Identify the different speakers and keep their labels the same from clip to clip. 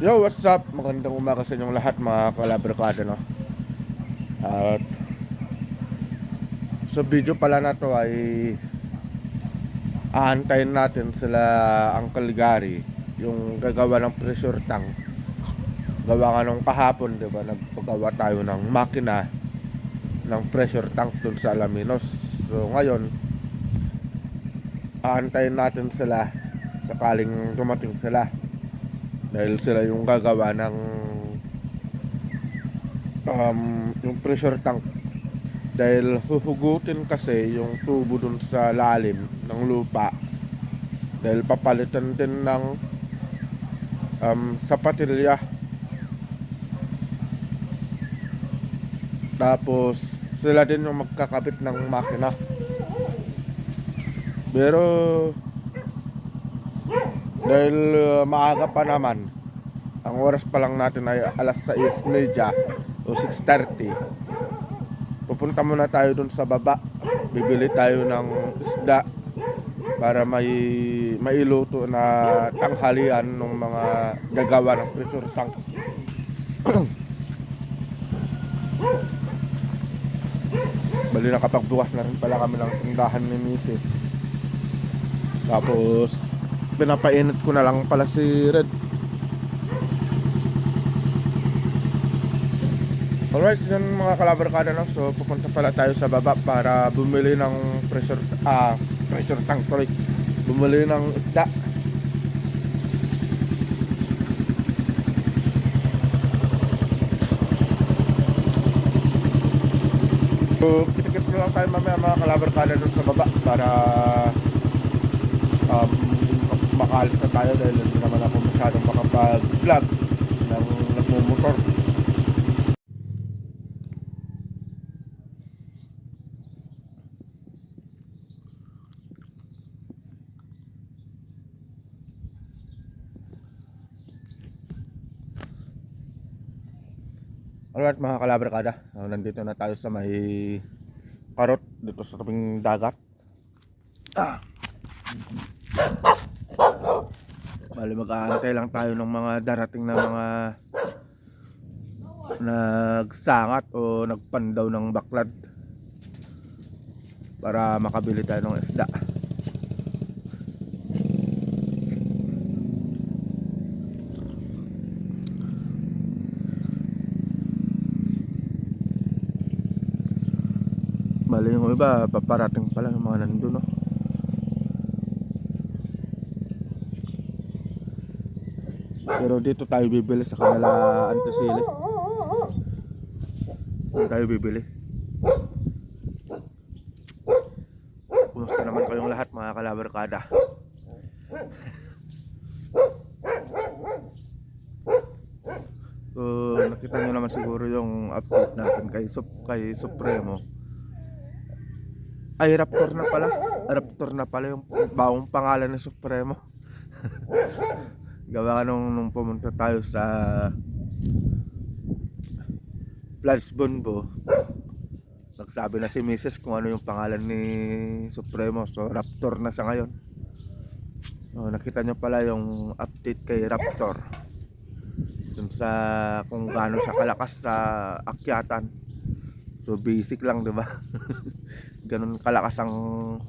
Speaker 1: Yo, what's up? Magandang umaga sa inyong lahat mga kalabarkada, no? At sa video pala na to ay aantayin natin sila Uncle Gary, yung gagawa ng pressure tank. Gawa nga nung kahapon, di ba? Nagpagawa tayo ng makina ng pressure tank dun sa Alaminos. So ngayon, aantayin natin sila sakaling dumating sila. Dahil sila yung gagawa ng yung pressure tank. Dahil huhugutin kasi yung tubo dun sa lalim ng lupa. Dahil papalitan din ng sapatilya. Tapos sila din yung magkakabit ng makina. Pero dahil maaga pa naman, ang oras pa lang natin ay alas 6:30 o 6:30. Pupunta muna tayo dun sa baba. Bibili tayo ng isda para mailuto na tanghalian ng mga gagawa ng pressure tank. Bali nakapagbukas na rin pala kami ng tindahan ni Mrs. Tapos pinapainit ko na lang pala si Red. Alright, yun mga kalabarkada, no? So pupunta pala tayo sa baba para bumili ng pressure tank, sorry. Bumili ng isda. So kitikits na lang tayo mamaya mga kalabarkada dun sa baba para makaalis na tayo dahil hindi naman ako masyadong makapag-vlog ng nagmumotor. Alright mga kalabarkada, nandito na tayo sa may karot dito sa tabing dagat. Bali mag-aantay lang tayo ng mga darating na mga nagsangat o nagpandaw ng baklad para makabili tayo ng isda. Bali yung iba paparating pala yung mga nandun, no? Pero dito tayo bibili sa kanila Antasili. Dito tayo bibili. Kumusta naman kayong lahat mga kalabarkada? So nakita nyo naman siguro yung update natin kay Supremo. Ay, Raptor na pala yung bagong pangalan ni Supremo. Gawa nung pumunta tayo sa Plage Bonbo, nagsabi na si Mrs. kung ano yung pangalan ni Supremo. So Raptor na siya ngayon. Nakita nyo pala yung update kay Raptor dun sa kung gaano siya kalakas sa akyatan. So basic lang, diba? Ganun kalakas ang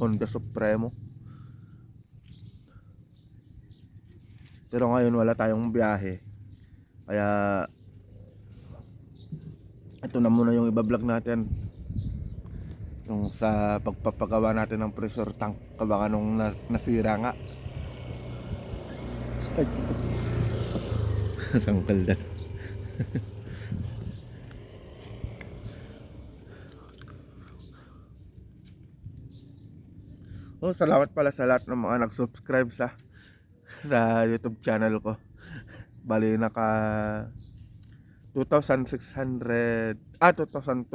Speaker 1: Honda Supremo. Pero ngayon wala tayong biyahe, kaya ito na muna yung iba-vlog natin, yung sa pagpapagawa natin ng pressure tank. Kabaka nung nasira nga. Sangkal na. Salamat pala sa lahat ng mga nag-subscribe sa YouTube channel ko. Bali naka 2,269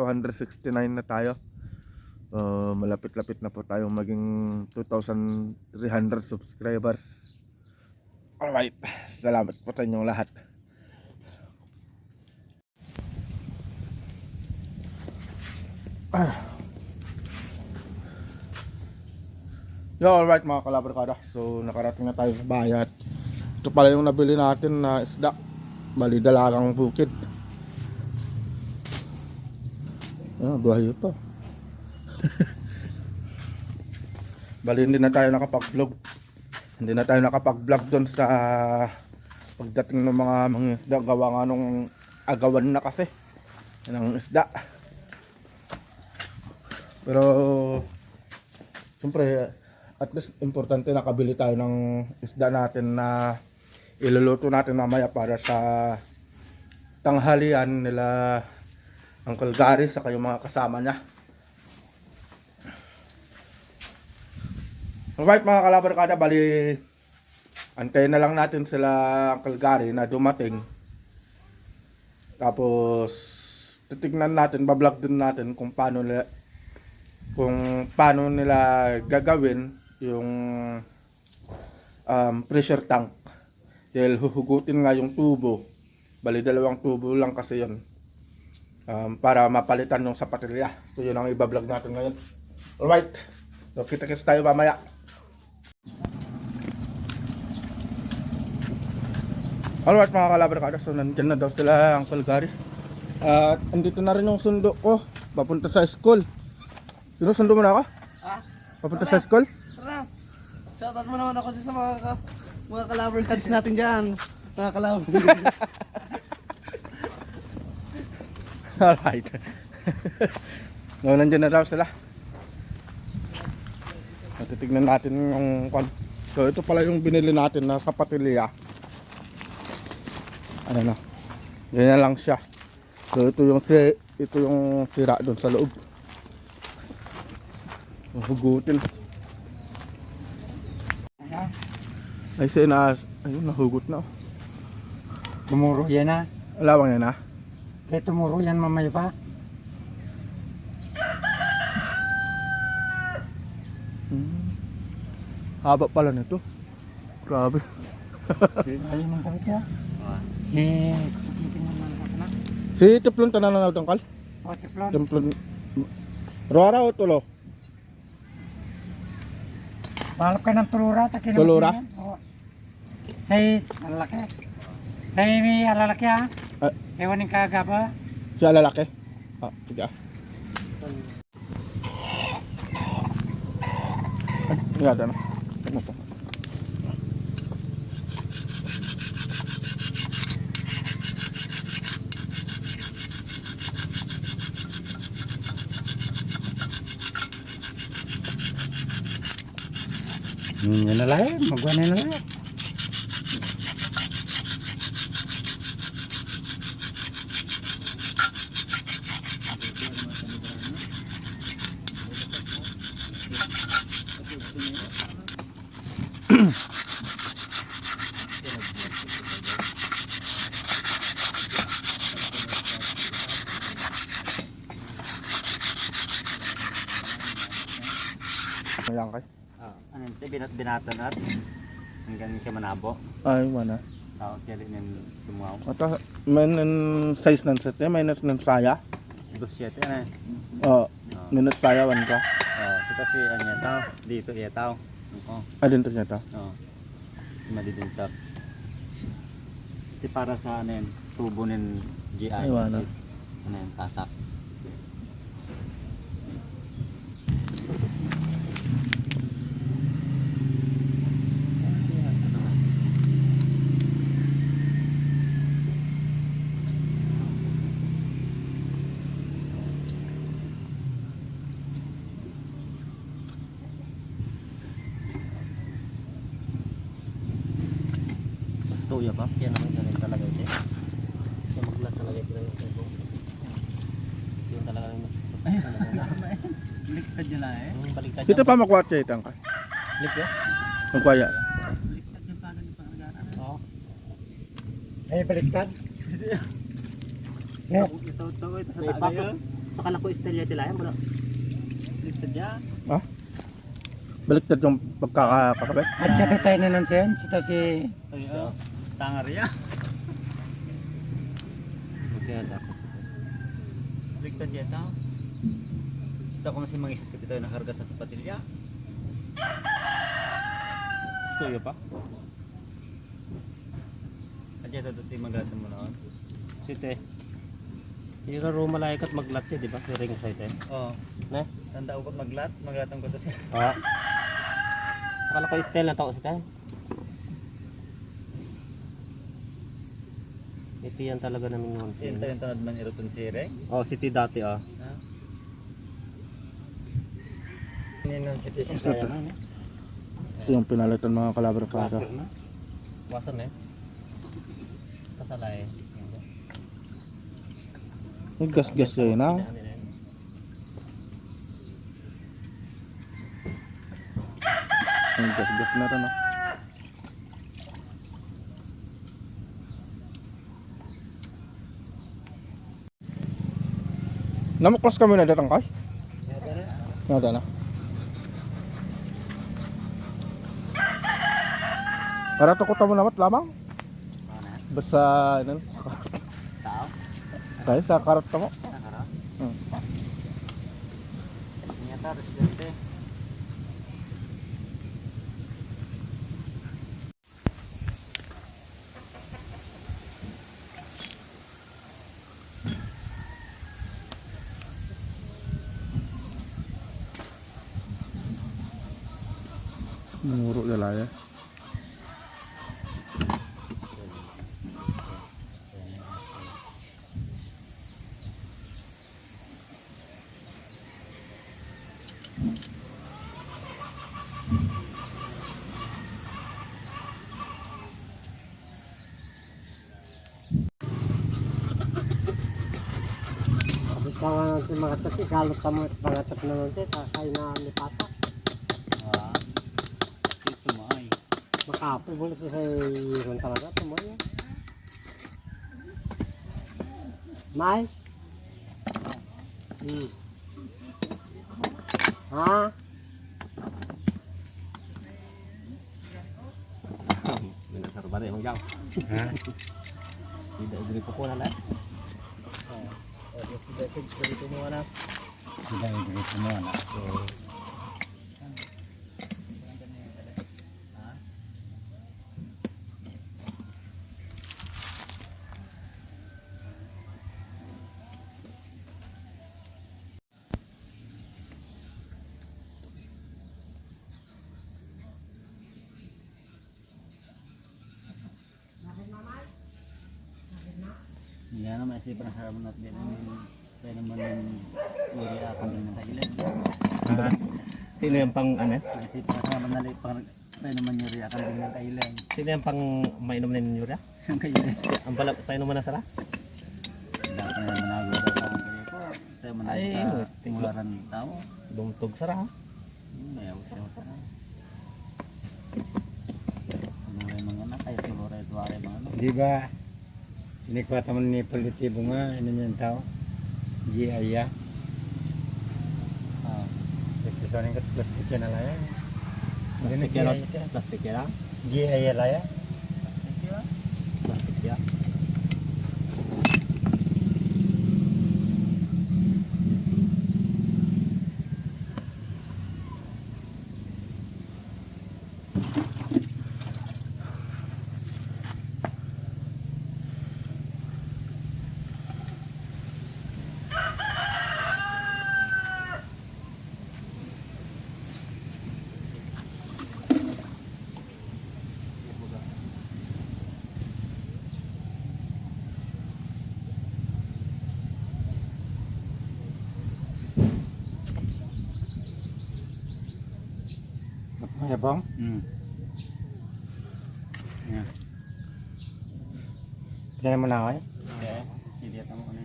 Speaker 1: na tayo. Malapit-lapit na po tayong maging 2,300 subscribers. Alright, salamat po sa inyong lahat. Yo, alright mga kalabarkada. So nakarating na tayo sa bayat. Ito pala yung nabili natin na isda. Bali dalagang bukid. Buhay ito. Bali hindi na tayo nakapag-vlog. Hindi na tayo nakapag-vlog doon sa pagdating ng mga isda. Gawa nga nung agawan na kasi ng isda. Pero siyempre at least importante nakabili tayo ng isda natin na iluluto natin mamaya para sa tanghalian nila Uncle Gary sa kayong mga kasama niya. Alright mga kalabarkada, bali antayin na lang natin sila Uncle Gary na dumating. Tapos titignan natin, bablog din natin kung paano nila gagawin yung pressure tank. Dahil huhugutin nga yung tubo. Bali 2 tubo lang kasi yun. Para mapalitan yung sapatilya. So yun ang ibablog natin ngayon. Alright, so kita-kits tayo mamaya. Alright mga kalabarkada, so nandyan na daw sila Uncle Gary. At andito na rin yung sundo ko papunta sa school. Sino sundo mo na ako?
Speaker 2: Ha?
Speaker 1: Papunta sa school?
Speaker 2: Tara! Shoutout mo naman ako sa mga kalabarkads natin dyan. Mga kalabarkads.
Speaker 1: Alright. No, nandyan na daw sila. Titignan natin yung so ito pala yung binili natin na sapatilya. Ano na, ganyan lang siya. So ito yung sira doon sa loob. Hugutin. Ay ayun, nahugot na.
Speaker 3: Tumuro yan na.
Speaker 1: Alawang yan ha.
Speaker 3: Kaya tumuro yan mamaya pa.
Speaker 1: Haba pala nito. Grabe.
Speaker 3: Ayun ang sakit niya. Sikitin mo naman na.
Speaker 1: Si Teplon tanan na tangkal.
Speaker 3: O, Teflon.
Speaker 1: Teplon. Roara o tulo?
Speaker 3: Palap ka ng tulura.
Speaker 1: Tulura?
Speaker 3: Say, alalaki. Say, may alalaki ha.
Speaker 1: Ah.
Speaker 3: Ewan yung kagaba.
Speaker 1: Siya lalaki. Sige ah. Ay, ada na. Ano to?
Speaker 3: Yan na lang. Magwan na lang.
Speaker 1: Ayan kay.
Speaker 2: Ano yung binatan at hanggang ka manabo.
Speaker 1: Ay, mana.
Speaker 2: Tao kaya din sumuaw.
Speaker 1: Ata, may size ng set, may ng saya.
Speaker 2: 27 ano.
Speaker 1: Oh, minute saya wan ka.
Speaker 2: So kasi anya tao dito iya tao. Oo.
Speaker 1: Adin to niya ta.
Speaker 2: Oo. Madidintar. Si para sa ano yan, tubo ng GI.
Speaker 1: Ay, wala.
Speaker 2: Ano yan, tasak. Tuya pa, yan naman ganun talaga ito. Kaya maglas talaga ito ng sebo. Yun talaga yung baliktad nyo lang eh. Baliktad
Speaker 1: Dito pa makuha siya itang ka.
Speaker 2: Lik yun?
Speaker 1: Magkwaya.
Speaker 2: Baliktad yung paano yung pangalaan. Oo.
Speaker 3: Ay, baliktad.
Speaker 2: Ito sa taas yun. Sa kalako istelya tila yan, bro. Baliktad yan.
Speaker 1: Baliktad yung pagkakakabit.
Speaker 3: At siya tayo na nun siya. Sito si...
Speaker 2: Ayun. Tangar yan. Magkaya ako. Baliktad yan tao. Ito kung masing mga isip ko tayo nakarga sa sapatilya. Tuyo pa. Nandiyan ito si Magatan mo noon.
Speaker 3: Site. Yung ro malaikat maglat di ba? Yung ring site eh.
Speaker 2: Oo.
Speaker 3: Ne?
Speaker 2: Tanda ko maglatan ko to siya.
Speaker 3: Ah. Akala ko style na tao site. Ito yan talaga namin yung
Speaker 2: Yan tayo tanod man iruton si Reng.
Speaker 3: Oh, city dati ah.
Speaker 2: Ha?
Speaker 3: Ninong city
Speaker 1: Ang city. Ito yung pinalitan mga kalabra para.
Speaker 3: na. Wasan eh. Kasalay.
Speaker 1: May gas-gas yun na. May gas-gas na rin. Namuklas kami na datang kay? Nada na. Para to ko tamo namat lamang. Basta ano?
Speaker 2: Tao?
Speaker 1: Kaya sa karat ka mo.
Speaker 2: Nakara?
Speaker 1: Hmm.
Speaker 2: Nyata residente.
Speaker 1: Muro dala ya.
Speaker 3: Kawan natin mga tati, galot sa mga tati na natin, kakain na ni Pata.
Speaker 2: Ah. Ito mo ay.
Speaker 3: Makapoy, bulit sa iron talaga, tumoy. May? Ha? Minasar ba rin, Mang Ha? Tidak diri ko na lang.
Speaker 2: Sudah dito mo anak.
Speaker 3: Tidak diri ko na.
Speaker 2: Yan naman si penasaran natin din naman yung uri akan din ng kailan.
Speaker 3: Sino yung pang ano?
Speaker 2: Si penasaran natin naman yung uri akan din ng kailan.
Speaker 3: Sino yung pang mainom na ninyo?
Speaker 2: Yung kailan.
Speaker 3: Ang pala painom mo na sara?
Speaker 2: Dapat na manago daw sa mga kayo ko. Saya manago sa tingularan tao.
Speaker 3: Dumtog sara ha?
Speaker 2: Ayaw siya masara. Tuluray mga anak, kaya tuluray tuwaray mga anak.
Speaker 3: Di ba? Inikwata mo ni politibo nga, ano niyan tao? G.I.A. Ito sa rin plastic yan na lang. Plastic yan? Plastic yan? G.I.A. laya? Plastic yan. Ya bang?
Speaker 2: Ya.
Speaker 3: Yan mo na ako eh.
Speaker 2: Okay. Hindi ata mo ko na.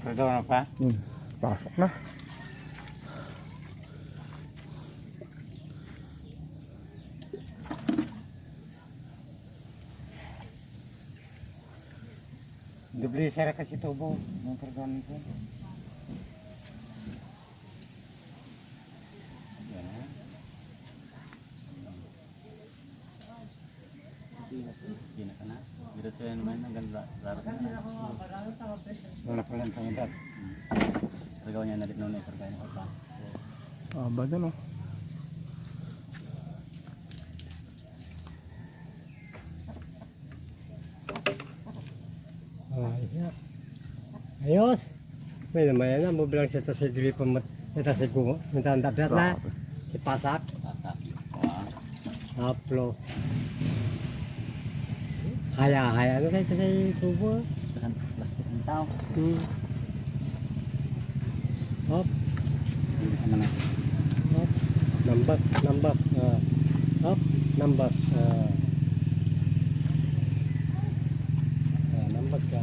Speaker 3: Pagdaw na pa?
Speaker 1: Pasok na.
Speaker 3: Dubli sara kasi tubo. Ang perdonan siya.
Speaker 2: Hindi na ka na. Dito siya naman ang ganda. Laro ka na.
Speaker 3: Wala pa lang pangidat.
Speaker 2: Sargaw niya nalit noon eh. Sargaw niya pa.
Speaker 1: Ba dyan oh.
Speaker 3: Iya. Ayos. May naman yan, mo bilang siya sa dili pa ito si Gumo. Minta ang tabiat na. Ipasak.
Speaker 2: Tata.
Speaker 3: Haplo. Haya. Ano kayo sa tubo?
Speaker 2: Tasan plastik ng tao.
Speaker 3: Hop.
Speaker 2: Ano na?
Speaker 3: Hop. Nambak. Hop. Nambak. Nambak ka.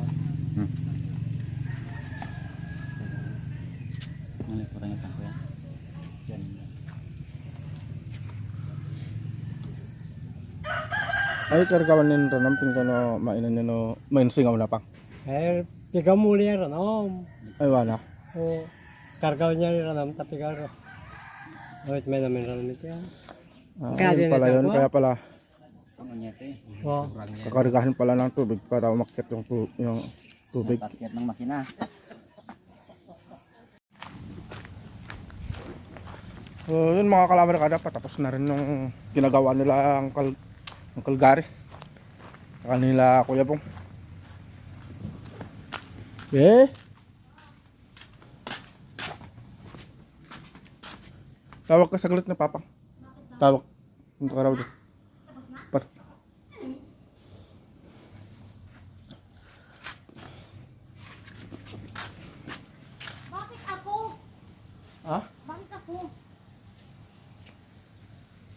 Speaker 2: Ano kurang ito ko yan? Yan.
Speaker 1: Ay, kargawan nyo ito namping ko no, mainan nyo no, main singaw na pa.
Speaker 3: Eh, pigaw muli yan, no?
Speaker 1: Ay, wala.
Speaker 3: O, kargaw niya rin ram, tapi kargaw. Wait, may namin ram nito yan. Kaya
Speaker 1: Yun
Speaker 3: din
Speaker 1: pala
Speaker 3: ito
Speaker 1: yun,
Speaker 3: po.
Speaker 1: kaya pala,
Speaker 2: Ang anyete.
Speaker 3: O,
Speaker 1: kakargahan pala ng tubig para umakyat yung, yung tubig.
Speaker 2: Takyat ng makina.
Speaker 1: So, yun mga kalabar kada, patapos na rin yung ginagawa nila ang Kalgari. Sa kanila Kuya Pong. Tawag ka saglit na Papang. Tawag. Punta ka raw doon.
Speaker 4: Bakit ako?
Speaker 1: Ha?
Speaker 4: Bakit ako?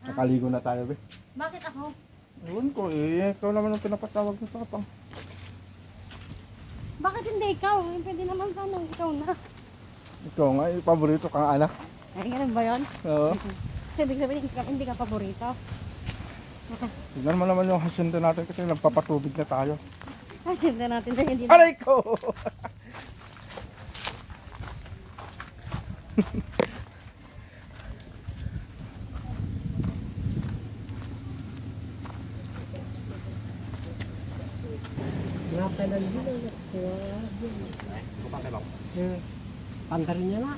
Speaker 1: Nakaligo na tayo, be.
Speaker 4: Bakit ako?
Speaker 1: Ewan ko eh. Ikaw naman ang pinapatawag ng Papang.
Speaker 4: Bakit hindi ikaw? Pwede naman sana ikaw na.
Speaker 1: Ikaw nga, eh, paborito kang anak.
Speaker 4: Ay, ganun ba yun?
Speaker 1: Oo.
Speaker 4: Ibig sabihin, hindi ka paborito.
Speaker 1: Tignan mo naman yung hasyenda natin kasi nagpapatubig na tayo.
Speaker 4: Asyente natin dyan, hindi na.
Speaker 1: Aray ko!
Speaker 3: ngapay na dito. Pantarin niya na.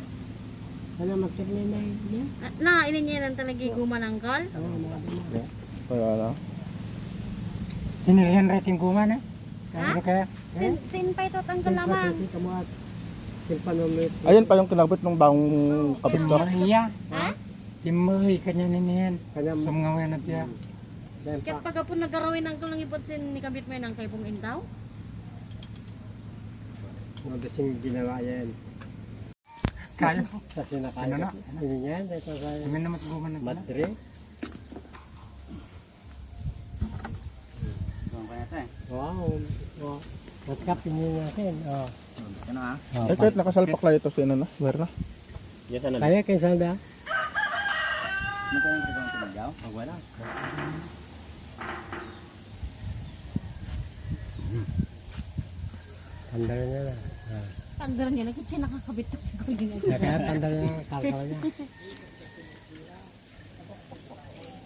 Speaker 3: Ano magkirnay na yun?
Speaker 4: Nakainin niya lang talaga yung gumanangkal?
Speaker 1: Kaya na.
Speaker 3: Sino yan rating kuman eh?
Speaker 4: Ha?
Speaker 3: Ano kaya?
Speaker 4: Sin pa ito tanggal lamang.
Speaker 1: Ayun pa yung kinabot ng bagong kapit ko.
Speaker 3: Iya.
Speaker 4: Ha?
Speaker 3: Timoy kanya niniyan. Kanya sumngaw na tiya.
Speaker 4: Kat pagkapon nagarawin ang tulong ipot sin ni kabit mo yun ang kay pong intaw?
Speaker 3: Madasing ginawa yan. Kaya. Kasi nakaya. Ano na? Ini yan. Kami na matguman na. Madre.
Speaker 2: Tuwang kaya ito eh.
Speaker 3: Wow. Matkapin niyo natin. Oh.
Speaker 2: Ano ha?
Speaker 1: Eh kahit nakasalpak lang ito si ano na, where na.
Speaker 3: Kaya kayo saan ba?
Speaker 2: Ano pa yung kagawang pinagaw? Wala.
Speaker 3: Tandaan niya na.
Speaker 4: Tanggal niya, nakikita nakakabit na siguro yun.
Speaker 3: Kaya tandaan niya ang kalkal niya.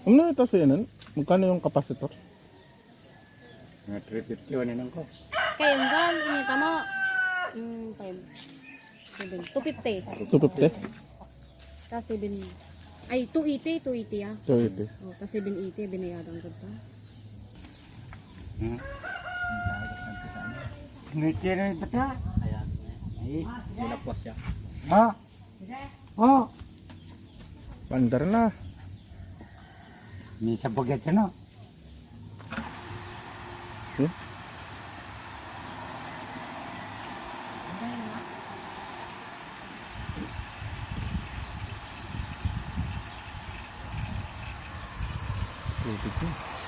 Speaker 1: Ano ito si ano? Magkano yung kapasitor?
Speaker 3: Mga 350 wala nang ko.
Speaker 4: Kayo gan, inita mo. 5, 7, 250.
Speaker 1: 250?
Speaker 4: Tapos 7, ay 280 ah.
Speaker 1: 280.
Speaker 4: Oh, tapos 780 binayadan ko pa.
Speaker 3: Ngiti na yung bata.
Speaker 2: Ayan. Ay, nilapwas siya.
Speaker 3: Ha? Oh.
Speaker 1: Pandar na.
Speaker 3: May sabagat siya no?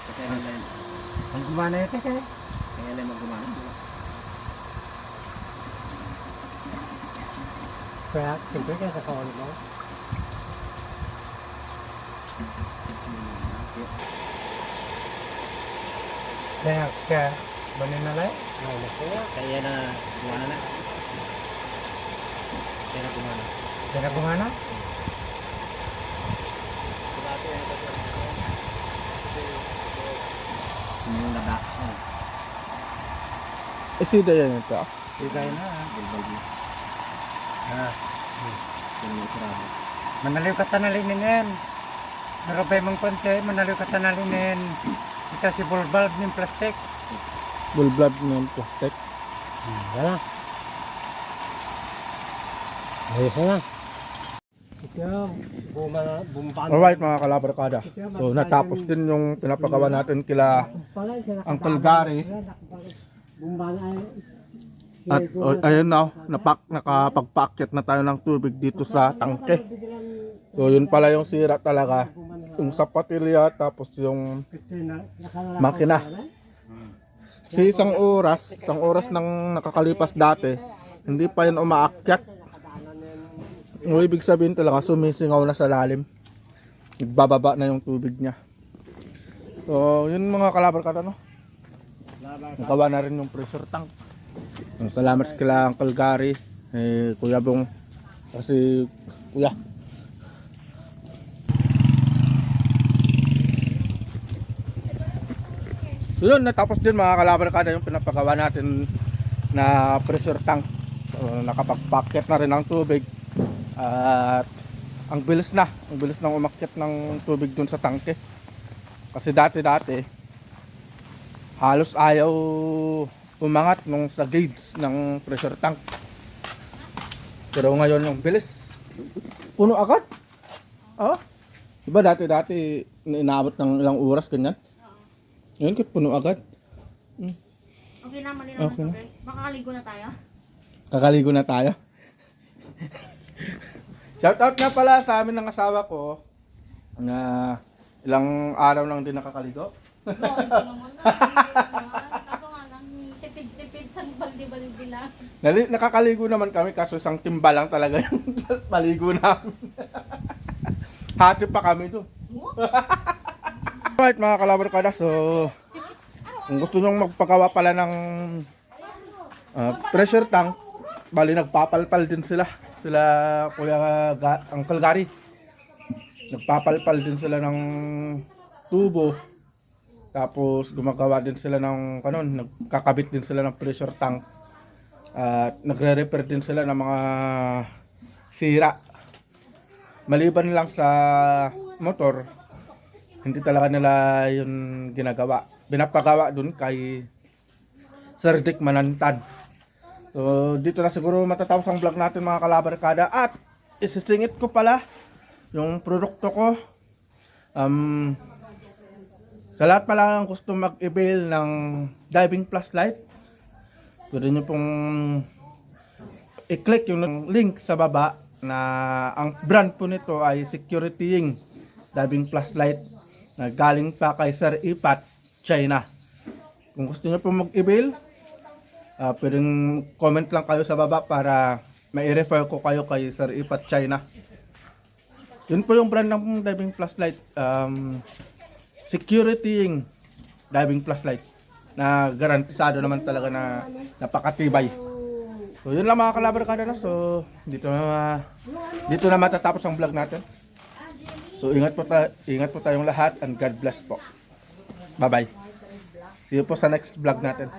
Speaker 2: Kasi ano lang.
Speaker 3: Ang gumana ito kaya?
Speaker 2: Kaya lang magumana.
Speaker 3: Kaya, siyempre kaya sa kawan mo. Kaya, banin na lang?
Speaker 2: Kaya na gumana na. Kaya na gumana.
Speaker 3: Kaya gumana?
Speaker 2: Yung laba.
Speaker 1: Eh sida yan ito.
Speaker 3: Ikay na.
Speaker 2: Bulbul.
Speaker 3: Ha.
Speaker 2: Kaya may sarado.
Speaker 3: Manaliw ka tanalinin. Narabay mong konti, manaliw ka tanalinin. Ito si bulbulb ng plastic.
Speaker 1: Bulblab ng plastic.
Speaker 3: Wala. Ayos na. Ito, bumban.
Speaker 1: Alright mga kalabarkada. So natapos din yung pinapagawa natin kila Uncle Gary.
Speaker 3: Bumban ay
Speaker 1: At ayun na, nakapagpaakyat na tayo ng tubig dito sa tangke. So yun pala yung sira talaga. Yung sapatilya tapos yung makina. Si isang oras nang nakakalipas dati, hindi pa yun umaakyat. Yung ibig sabihin talaga sumisingaw na sa lalim. Nagbababa na yung tubig niya. So yun mga kalabarkada, no? Nagawa na rin yung pressure tank. So, salamat kila Uncle Gary, Kuya Bong, kasi Kuya. So yun, natapos din mga kalabarkada yung pinapagawa natin na pressure tank. So, nakapagpaket na rin ang tubig. At ang bilis nang umakyat ng tubig dun sa tangke. Kasi dati halos ayaw umangat nung sa gauge ng pressure tank. Pero ngayon yung bilis. Puno agad. Oh. Diba dati inaabot ng ilang oras ganyan. Ngayon kit puno agad.
Speaker 4: Okay na, mali
Speaker 1: Okay
Speaker 4: naman
Speaker 1: na.
Speaker 4: to, guys. Makakaligo na tayo.
Speaker 1: Kakaligo na tayo. Shoutout nga pala sa amin ng asawa ko na ilang araw lang din nakakaligo.
Speaker 4: No, hindi naman na. Kaso nga lang, tipid-tipid sa balde-balde lang.
Speaker 1: Nakakaligo naman kami kaso isang timba lang talaga yung paligo namin. Hati pa kami doon. Alright mga kalabarkada, so kung gusto nyong magpagawa pala ng pressure tank, bali nagpapalpal din sila Uncle Gary. Nagpapalpal din sila ng tubo. Tapos gumagawa din sila ng nagkakabit din sila ng pressure tank. At nagre-repair din sila ng mga sira. Maliban lang sa motor, hindi talaga nila yun ginagawa. Binapagawa dun kay Sir Dick Manantad. So dito na siguro matatapos ang vlog natin mga kalabarkada. At isisingit ko pala yung produkto ko. Sa lahat pala ang gusto mag-avail ng diving flashlight, pwede nyo pong i-click yung link sa baba na ang brand po nito ay Securitying diving flashlight na galing pa kay Sir Ipat, China. Kung gusto nyo pong mag-avail, pwedeng comment lang kayo sa baba para mai-refer ko kayo kay Sir Ipat, China. Yun po yung brand ng diving flashlight. Securitying diving flashlight na garantisado naman talaga na napakatibay. So yun lang mga kalabarkada na. So dito na matatapos ang vlog natin. So ingat po tayong lahat and God bless po. Bye bye. See you po sa next vlog natin.